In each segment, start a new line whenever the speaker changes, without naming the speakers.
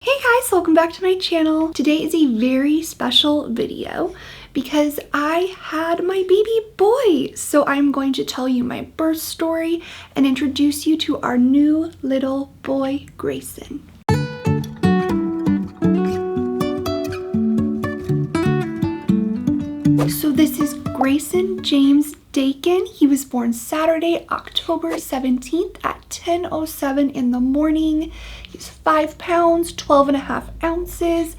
Hey guys, welcome back to my channel. Today is a very special video because I had my baby boy. So I'm going to tell you my birth story and introduce you to our new little boy, Grayson. So this is Grayson James Dakin. He was born Saturday, October 17th at 10:07 in the morning. He's 5 pounds, 12.5 ounces,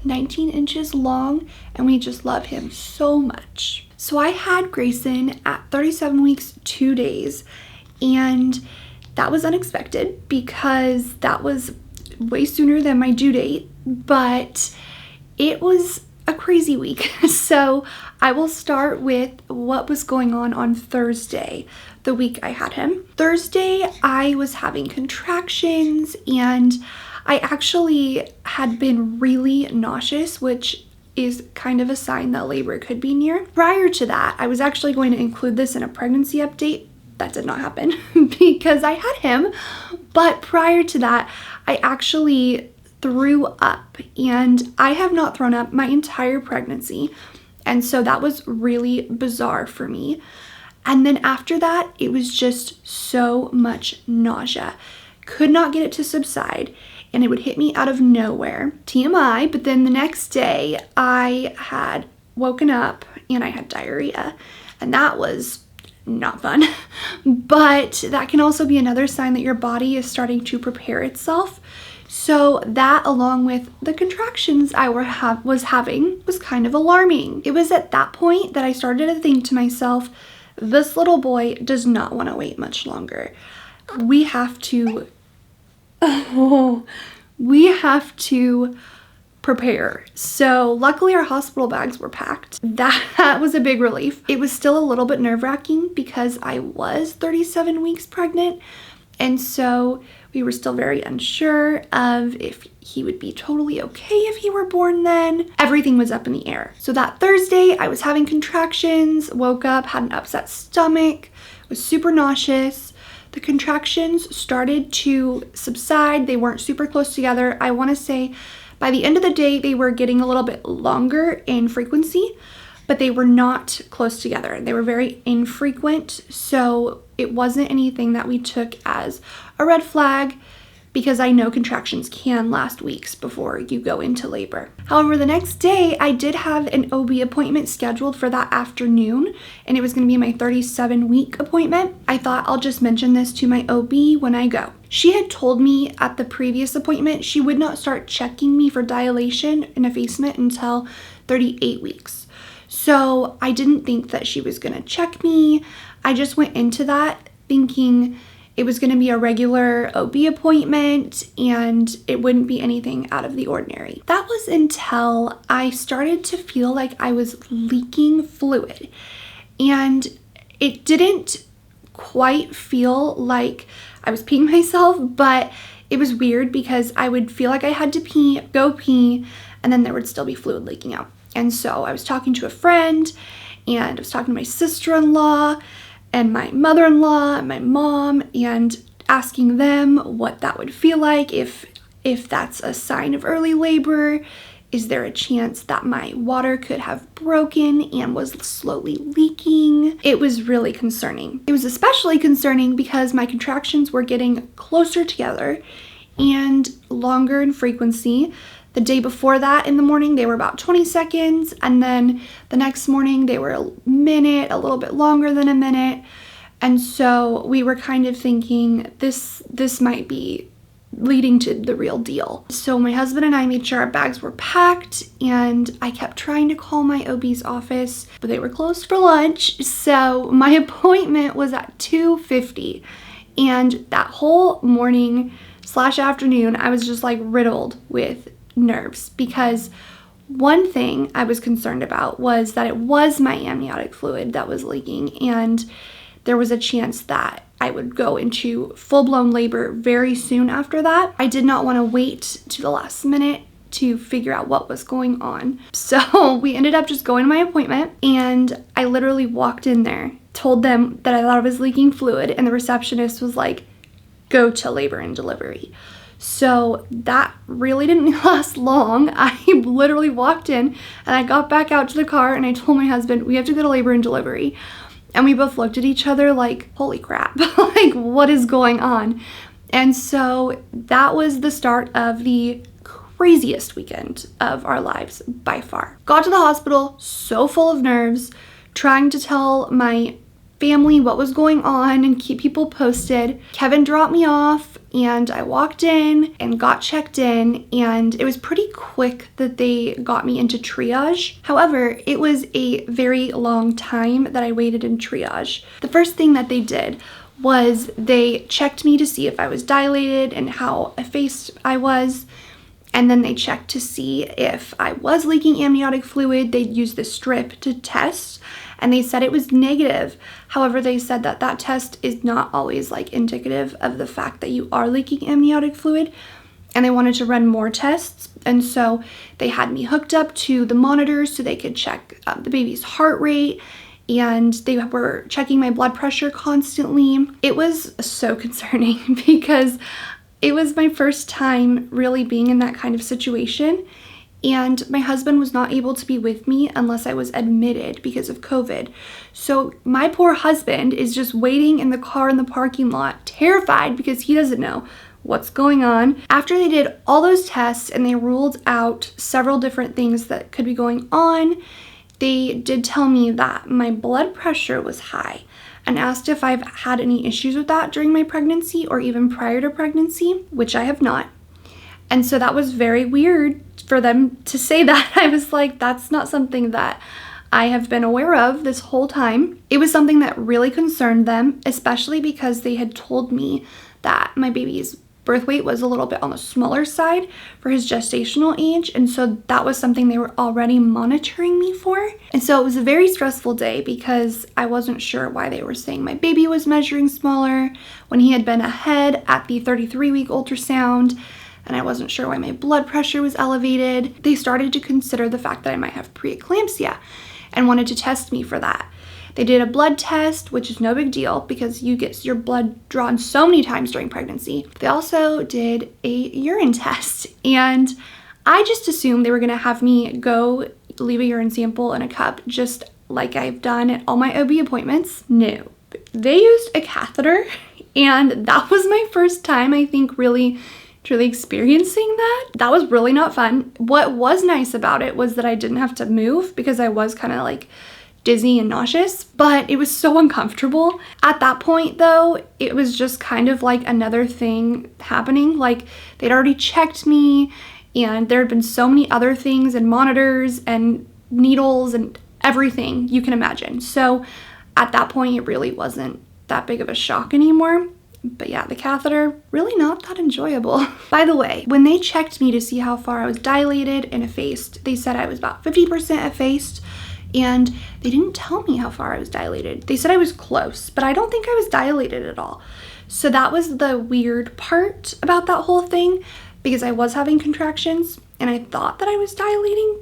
19 inches long, and we just love him so much. So I had Grayson at 37 weeks, 2 days, and that was unexpected because that was way sooner than my due date, but it was a crazy week. So I will start with what was going on Thursday, the week I had him. Thursday, I was having contractions and I actually had been really nauseous, which is kind of a sign that labor could be near. Prior to that, I was actually going to include this in a pregnancy update. That did not happen because I had him. But prior to that, I actually threw up, and I have not thrown up my entire pregnancy. And so that was really bizarre for me. And then after that, it was just so much nausea. Could not get it to subside, and it would hit me out of nowhere. TMI, but then the next day I had woken up and I had diarrhea, and that was not fun. But that can also be another sign that your body is starting to prepare itself. So that, along with the contractions I was having, was kind of alarming. It was at that point that I started to think to myself, this little boy does not want to wait much longer. We have to prepare. So luckily our hospital bags were packed. That was a big relief. It was still a little bit nerve-wracking because I was 37 weeks pregnant. And so we were still very unsure of if he would be totally okay if he were born then. Everything was up in the air. So that Thursday, I was having contractions, woke up, had an upset stomach, was super nauseous. The contractions started to subside. They weren't super close together. I want to say by the end of the day, they were getting a little bit longer in frequency, but they were not close together. They were very infrequent, so it wasn't anything that we took as a red flag because I know contractions can last weeks before you go into labor. However, the next day I did have an OB appointment scheduled for that afternoon, and it was going to be my 37-week appointment. I thought I'll just mention this to my OB when I go. She had told me at the previous appointment she would not start checking me for dilation and effacement until 38 weeks. So I didn't think that she was going to check me. I just went into that thinking it was going to be a regular OB appointment and it wouldn't be anything out of the ordinary. That was until I started to feel like I was leaking fluid, and it didn't quite feel like I was peeing myself, but it was weird because I would feel like I had to go pee, and then there would still be fluid leaking out. And so I was talking to a friend, and I was talking to my sister-in-law and my mother-in-law and my mom, and asking them what that would feel like, if that's a sign of early labor. Is there a chance that my water could have broken and was slowly leaking? It was really concerning. It was especially concerning because my contractions were getting closer together and longer in frequency. The day before that in the morning, they were about 20 seconds. And then the next morning, they were a minute, a little bit longer than a minute. And so we were kind of thinking this might be leading to the real deal. So my husband and I made sure our bags were packed, and I kept trying to call my OB's office, but they were closed for lunch. So my appointment was at 2:50. And that whole morning / afternoon, I was just like riddled with nerves because one thing I was concerned about was that it was my amniotic fluid that was leaking, and there was a chance that I would go into full-blown labor very soon after that. I did not want to wait to the last minute to figure out what was going on. So we ended up just going to my appointment, and I literally walked in there, told them that I thought I was leaking fluid, and the receptionist was like, go to labor and delivery. So that really didn't last long. I literally walked in and I got back out to the car and I told my husband, we have to go to labor and delivery. And we both looked at each other like, holy crap, like what is going on? And so that was the start of the craziest weekend of our lives by far. Got to the hospital so full of nerves, trying to tell my family what was going on and keep people posted. Kevin dropped me off and I walked in and got checked in, and it was pretty quick that they got me into triage. However, it was a very long time that I waited in triage. The first thing that they did was they checked me to see if I was dilated and how effaced I was. And then they checked to see if I was leaking amniotic fluid. They'd use the strip to test, and they said it was negative. However, they said that that test is not always like indicative of the fact that you are leaking amniotic fluid, and they wanted to run more tests. And so they had me hooked up to the monitors so they could check the baby's heart rate, and they were checking my blood pressure constantly. It was so concerning because it was my first time really being in that kind of situation, and my husband was not able to be with me unless I was admitted because of COVID. So my poor husband is just waiting in the car in the parking lot, terrified because he doesn't know what's going on. After they did all those tests and they ruled out several different things that could be going on, they did tell me that my blood pressure was high and asked if I've had any issues with that during my pregnancy or even prior to pregnancy, which I have not. And so that was very weird for them to say that. I was like, that's not something that I have been aware of this whole time. It was something that really concerned them, especially because they had told me that my baby's birth weight was a little bit on the smaller side for his gestational age, and so that was something they were already monitoring me for. And so it was a very stressful day because I wasn't sure why they were saying my baby was measuring smaller when he had been ahead at the 33-week ultrasound, and I wasn't sure why my blood pressure was elevated. They started to consider the fact that I might have preeclampsia and wanted to test me for that. They did a blood test, which is no big deal because you get your blood drawn so many times during pregnancy. They also did a urine test, and I just assumed they were gonna have me go leave a urine sample in a cup just like I've done at all my OB appointments. No, they used a catheter, and that was my first time, I think, really truly experiencing that. That was really not fun. What was nice about it was that I didn't have to move because I was kind of like dizzy and nauseous, but it was so uncomfortable. At that point though, it was just kind of like another thing happening. Like they'd already checked me and there had been so many other things and monitors and needles and everything you can imagine. So at that point, it really wasn't that big of a shock anymore. But yeah, the catheter, really not that enjoyable. By the way, when they checked me to see how far I was dilated and effaced, they said I was about 50% effaced, and they didn't tell me how far I was dilated. They said I was close, but I don't think I was dilated at all. So that was the weird part about that whole thing, because I was having contractions and I thought that I was dilating,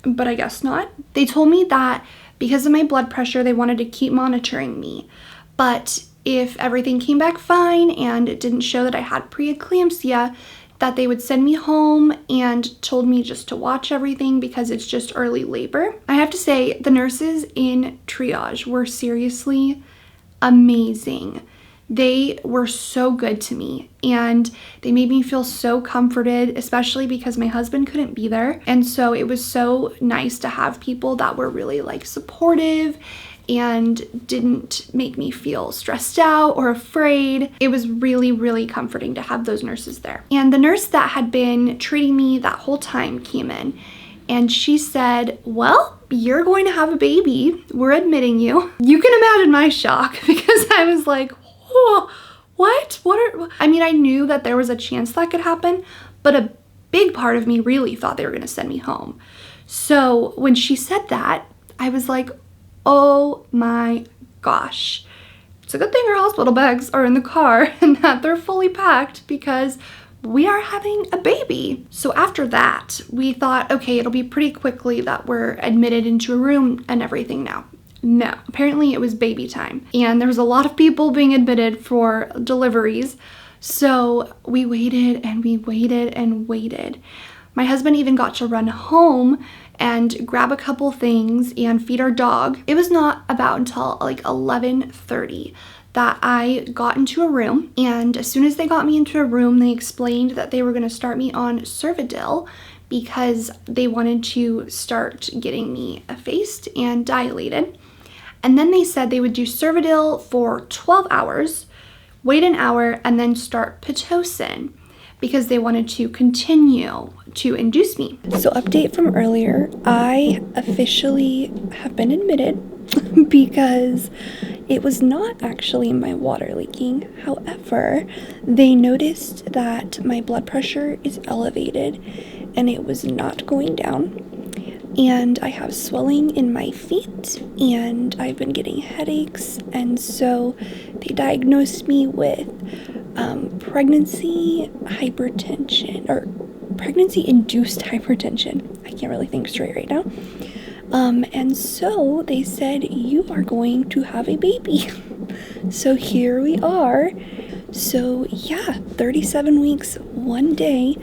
but I guess not. They told me that because of my blood pressure, they wanted to keep monitoring me, but if everything came back fine and it didn't show that I had preeclampsia, that they would send me home, and told me just to watch everything because it's just early labor. I have to say, the nurses in triage were seriously amazing. They were so good to me and they made me feel so comforted, especially because my husband couldn't be there. And so it was so nice to have people that were really like supportive and didn't make me feel stressed out or afraid. It was really, really comforting to have those nurses there. And the nurse that had been treating me that whole time came in and she said, well, you're going to have a baby. We're admitting you. You can imagine my shock because I was like, oh, what? I mean, I knew that there was a chance that could happen, but a big part of me really thought they were going to send me home. So when she said that, I was like, oh my gosh. It's a good thing our hospital bags are in the car and that they're fully packed because we are having a baby. So after that, we thought, okay, it'll be pretty quickly that we're admitted into a room and everything now. No, apparently it was baby time and there was a lot of people being admitted for deliveries. So we waited and we waited and waited. My husband even got to run home and grab a couple things and feed our dog. It was not about until like 11:30 that I got into a room, and as soon as they got me into a room, they explained that they were going to start me on Cervidil because they wanted to start getting me effaced and dilated. And then they said they would do Cervidil for 12 hours, wait an hour, and then start Pitocin because they wanted to continue to induce me. So update from earlier, I officially have been admitted because it was not actually my water leaking. However, they noticed that my blood pressure is elevated and it was not going down. And I have swelling in my feet and I've been getting headaches. And so they diagnosed me with pregnancy hypertension, or pregnancy-induced hypertension. I can't really think straight right now. And so they said, you are going to have a baby. So here we are. So yeah, 37 weeks, 1 day,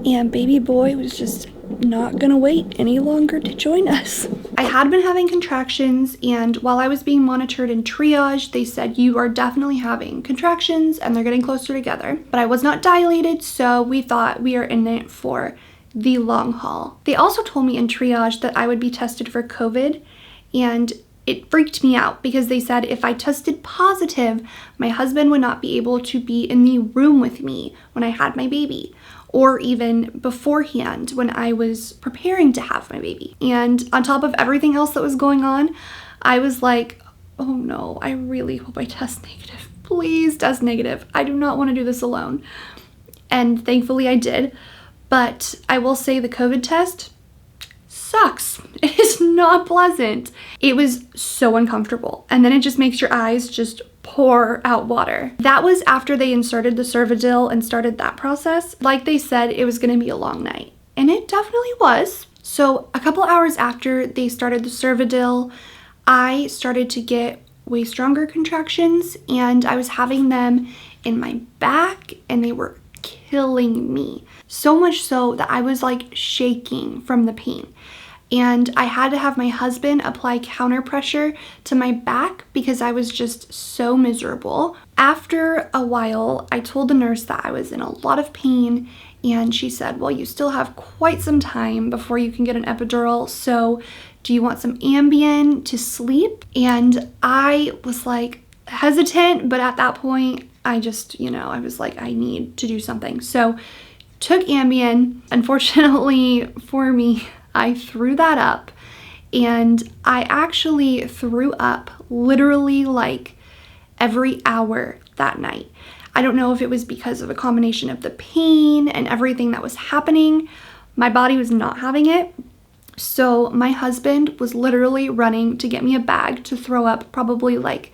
and baby boy was just not gonna wait any longer to join us. I had been having contractions, and while I was being monitored in triage, they said you are definitely having contractions and they're getting closer together. But I was not dilated, so we thought we are in it for the long haul. They also told me in triage that I would be tested for COVID, and it freaked me out because they said if I tested positive, my husband would not be able to be in the room with me when I had my baby, or even beforehand when I was preparing to have my baby. And on top of everything else that was going on, I was like, oh no, I really hope I test negative. Please test negative. I do not want to do this alone. And thankfully I did. But I will say the COVID test sucks. It is not pleasant. It was so uncomfortable. And then it just makes your eyes just pour out water. That was after they inserted the Cervidil and started that process. Like they said, it was going to be a long night. And it definitely was. So a couple hours after they started the Cervidil, I started to get way stronger contractions, and I was having them in my back and they were killing me. So much so that I was like shaking from the pain. And I had to have my husband apply counter pressure to my back because I was just so miserable. After a while, I told the nurse that I was in a lot of pain, and she said, well, you still have quite some time before you can get an epidural, so do you want some Ambien to sleep? And I was like hesitant, but at that point, I just, I was like, I need to do something. So took Ambien. Unfortunately for me, I threw that up, and I actually threw up literally like every hour that night. I don't know if it was because of a combination of the pain and everything that was happening. My body was not having it. So my husband was literally running to get me a bag to throw up probably like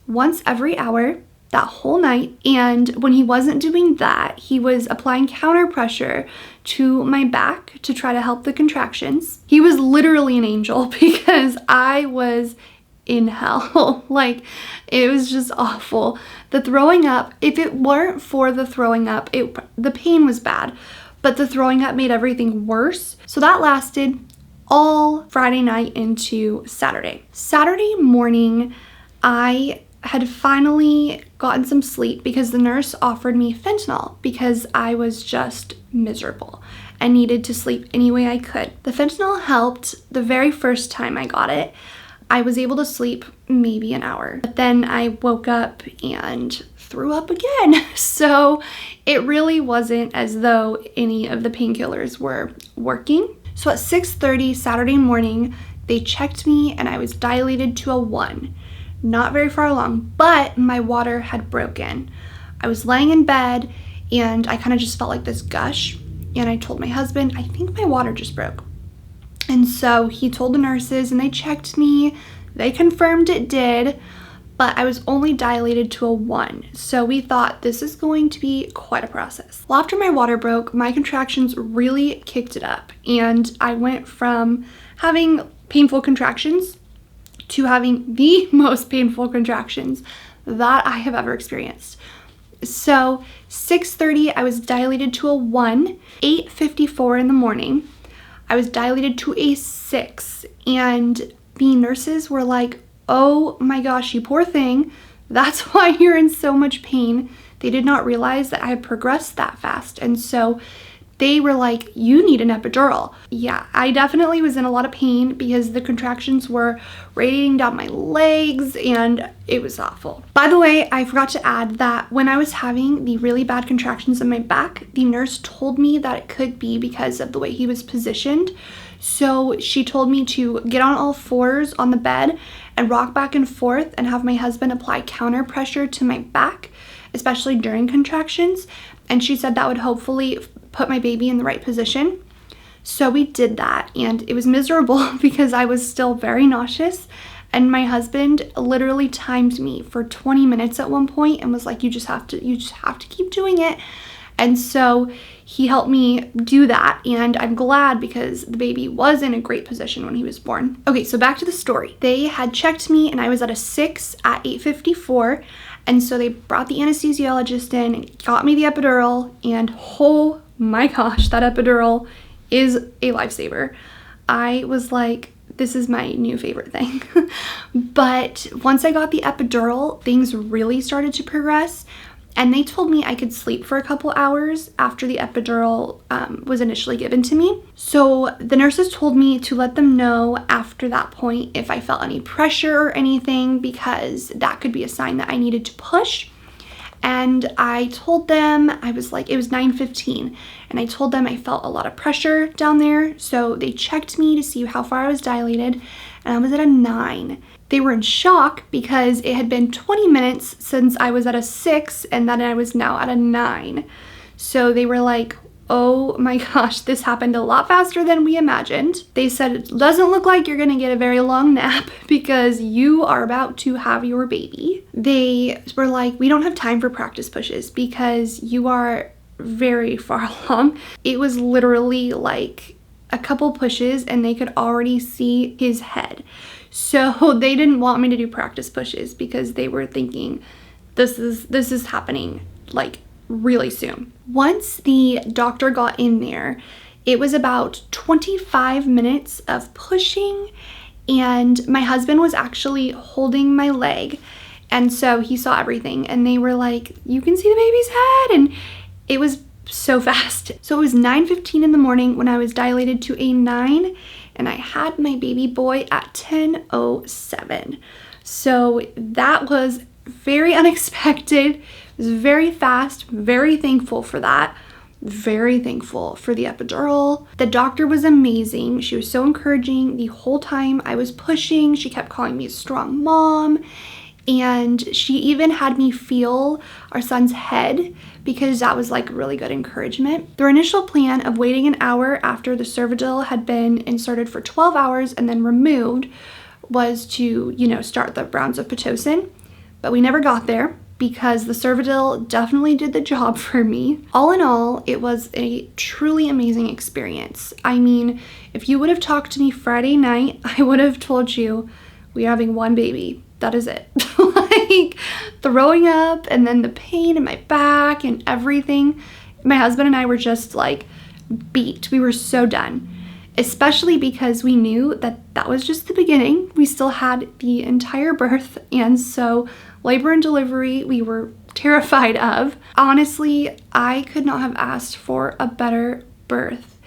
once every hour that whole night. And when he wasn't doing that, he was applying counter pressure to my back to try to help the contractions. He was literally an angel because I was in hell. Like, it was just awful. The throwing up, if it weren't for the throwing up, the pain was bad, but the throwing up made everything worse. So that lasted all Friday night into Saturday. Saturday morning, I had finally gotten some sleep because the nurse offered me fentanyl because I was just miserable and needed to sleep any way I could. The fentanyl helped the very first time I got it. I was able to sleep maybe an hour, but then I woke up and threw up again. So it really wasn't as though any of the painkillers were working. So at 6:30 Saturday morning, they checked me and I was dilated to a 1. Not very far along, but my water had broken. I was laying in bed and I kind of just felt like this gush, and I told my husband, I think my water just broke. And so he told the nurses and they checked me. They confirmed it did, but I was only dilated to a 1. So we thought this is going to be quite a process. Well, after my water broke, my contractions really kicked it up, and I went from having painful contractions to having the most painful contractions that I have ever experienced. So 6:30, I was dilated to a 1. 8:54 in the morning, I was dilated to a 6. And the nurses were like, oh my gosh, you poor thing. That's why you're in so much pain. They did not realize that I had progressed that fast. And so they were like, you need an epidural. Yeah, I definitely was in a lot of pain because the contractions were radiating down my legs and it was awful. By the way, I forgot to add that when I was having the really bad contractions in my back, the nurse told me that it could be because of the way he was positioned. So she told me to get on all fours on the bed and rock back and forth and have my husband apply counter pressure to my back, especially during contractions. And she said that would hopefully put my baby in the right position. So we did that, and it was miserable because I was still very nauseous. And my husband literally timed me for 20 minutes at one point and was like, you just have to keep doing it. And so he helped me do that, and I'm glad because the baby was in a great position when he was born. Okay, so back to the story. They had checked me and I was at a 6 at 8:54, and so they brought the anesthesiologist in and got me the epidural, and oh my gosh, that epidural is a lifesaver. I was like, this is my new favorite thing. But once I got the epidural, things really started to progress. And they told me I could sleep for a couple hours after the epidural was initially given to me. So the nurses told me to let them know after that point if I felt any pressure or anything, because that could be a sign that I needed to push. And I told them, I was like, it was 9:15, and I told them I felt a lot of pressure down there. So they checked me to see how far I was dilated, and I was at a 9. They were in shock because it had been 20 minutes since I was at a 6, and then I was now at a 9. So they were like, oh my gosh, this happened a lot faster than we imagined. They said, it doesn't look like you're gonna get a very long nap because you are about to have your baby. They were like, we don't have time for practice pushes because you are very far along. It was literally like a couple pushes and they could already see his head. So they didn't want me to do practice pushes because they were thinking this is happening like really soon. Once the doctor got in there, it was about 25 minutes of pushing, and my husband was actually holding my leg, and so he saw everything, and they were like, you can see the baby's head, and it was so fast. So it was 9:15 in the morning when I was dilated to a 9, and I had my baby boy at 10:07. So that was very unexpected. It was very fast, very thankful for that. Very thankful for the epidural. The doctor was amazing. She was so encouraging the whole time I was pushing. She kept calling me a strong mom. And she even had me feel our son's head because that was like really good encouragement. Their initial plan of waiting an hour after the cervidil had been inserted for 12 hours and then removed was to, start the rounds of Pitocin. But we never got there because the cervidil definitely did the job for me. All in all, it was a truly amazing experience. I mean, if you would have talked to me Friday night, I would have told you we're having one baby. That is it. Like throwing up and then the pain in my back and everything. My husband and I were just like beat. We were so done. Especially because we knew that that was just the beginning. We still had the entire birth, and so labor and delivery we were terrified of. Honestly, I could not have asked for a better birth,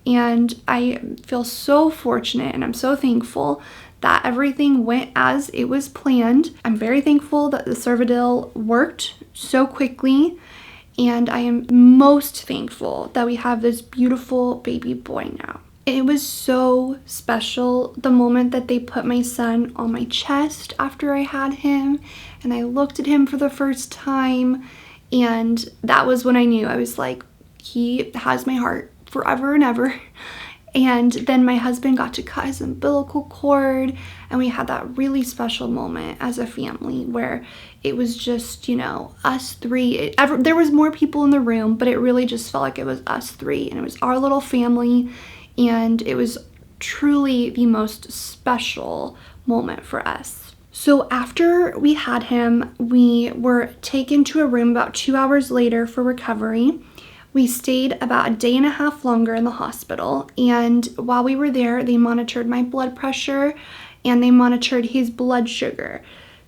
and I feel so fortunate and I'm so thankful that everything went as it was planned. I'm very thankful that the cervidil worked so quickly, and I am most thankful that we have this beautiful baby boy now. It was so special the moment that they put my son on my chest after I had him, and I looked at him for the first time, and that was when I knew. I was like, he has my heart forever and ever. And then my husband got to cut his umbilical cord, and we had that really special moment as a family where it was just, us three. There was more people in the room, but it really just felt like it was us three, and it was our little family. And it was truly the most special moment for us. So after we had him, we were taken to a room about 2 hours later for recovery. We stayed about a day and a half longer in the hospital, and while we were there, they monitored my blood pressure and they monitored his blood sugar.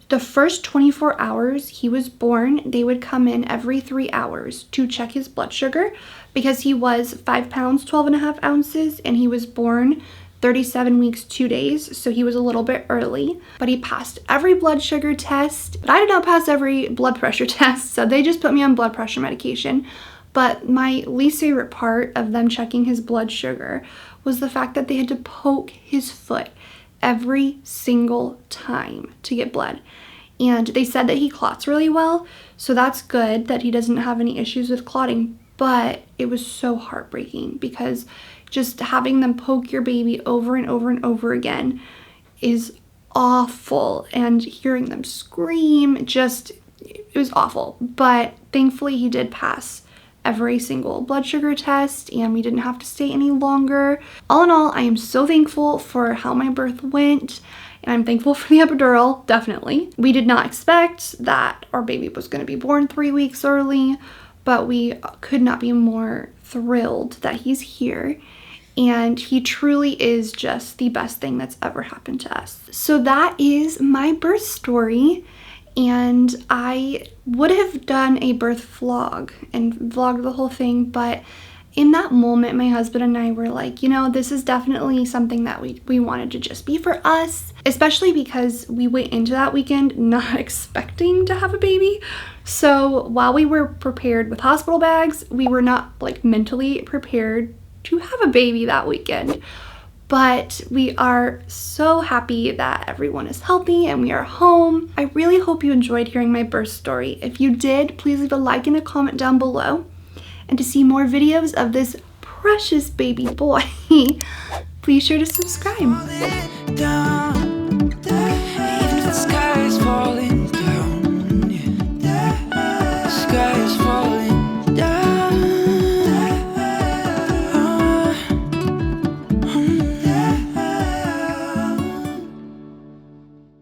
The first 24 hours he was born, they would come in every 3 hours to check his blood sugar because he was 5 pounds, 12 and a half ounces, and he was born 37 weeks, 2 days, so he was a little bit early. But he passed every blood sugar test, but I did not pass every blood pressure test, so they just put me on blood pressure medication. But my least favorite part of them checking his blood sugar was the fact that they had to poke his foot every single time to get blood. And they said that he clots really well, so that's good that he doesn't have any issues with clotting, but it was so heartbreaking because just having them poke your baby over and over and over again is awful, and hearing them scream, it was awful. But thankfully he did pass every single blood sugar test and we didn't have to stay any longer. All in all, I am so thankful for how my birth went, and I'm thankful for the epidural, definitely. We did not expect that our baby was going to be born 3 weeks early, but we could not be more thrilled that he's here. And he truly is just the best thing that's ever happened to us. So that is my birth story. And I would have done a birth vlog and vlogged the whole thing, but in that moment, my husband and I were like, this is definitely something that we wanted to just be for us, especially because we went into that weekend not expecting to have a baby. So while we were prepared with hospital bags, we were not mentally prepared to have a baby that weekend. But we are so happy that everyone is healthy and we are home. I really hope you enjoyed hearing my birth story. If you did, please leave a like and a comment down below. And to see more videos of this precious baby boy, please sure to subscribe.